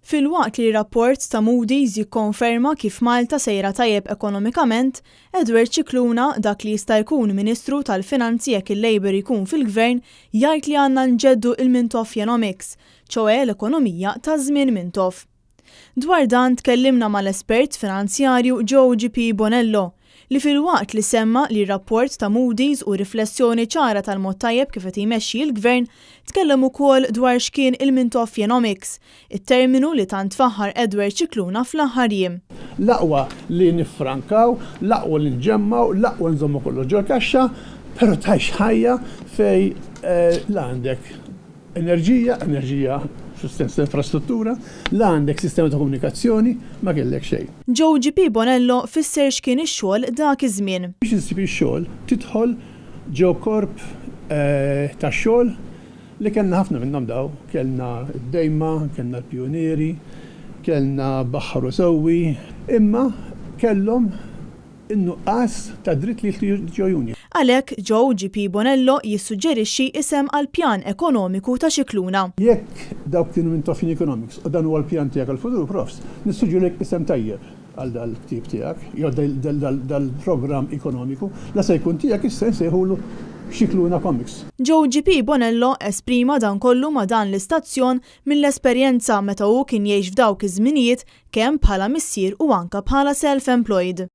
Filwaqt li rapport ta' Moody's jikkonferma kif Malta sejra tajjeb ekonomikament, Edward Cicluna, dak li jista' jkun Ministru tal-Finanzi jekk il-Labour ikun fil-Gvern, jgħid li għandna nġeddu il-Mintoffjonomics, ċoe l-ekonomija ta' żmien Mintoff. Dwar dan tkellimna mal-espert finanzjarju Joe G.P. Bonello, li filwaqt li semma li rapport ta' Moody's u riflessjoni ċara tal-mod tajjeb kif qed jmexxi l-Gvern tkellem ukoll dwar x'kien il-Mintoffjonomics, it-terminu li tant faħħar Edward Cicluna fl-aħħar jiem. L-aqwa li niffrankaw, l-aqwa li nġemmaw, l-aqwa nżommu kollu ġol kaxxa, però tajx ħajja fej l-għandek enerġija, sustens infrastruttura, l-għandek sistema ta' komunikazzjoni, ma kellek xejn. Joe G.P. Bonello fisser x'kien ix-xogħol dak iż-żmien. Biex insib ix-xogħol tidħol ġew korp ta' xogħol li kellna ħafna minnhom daw, kellna d-dejma, kellna l-pjunieri, kellna Baħħar u Sewwi, imma kellhom in-nuqqas ta' dritt li ġojuni. Għalhekk Joe G.P. Bonello jissuġġerixxi isem għal pjan ekonomiku ta' Cicluna. Jekk dawk kienu Mintoffin Economics u dan huwa l-pjan tiegħek għall-futur profs, nissuġġerek isem tajjeb għal dal-ktib tiegħek, jew dal-programm ekonomiku, la se jkun tiegħek issa nsejħulu Cicluna Comics. Joe G.P. Bonello esprima dan kollu ma' dan l-istazzjon mill-esperjenza meta hu kien jgħix f'dawk iż-żminijiet kemm bħala missier u anke bħala self-employed.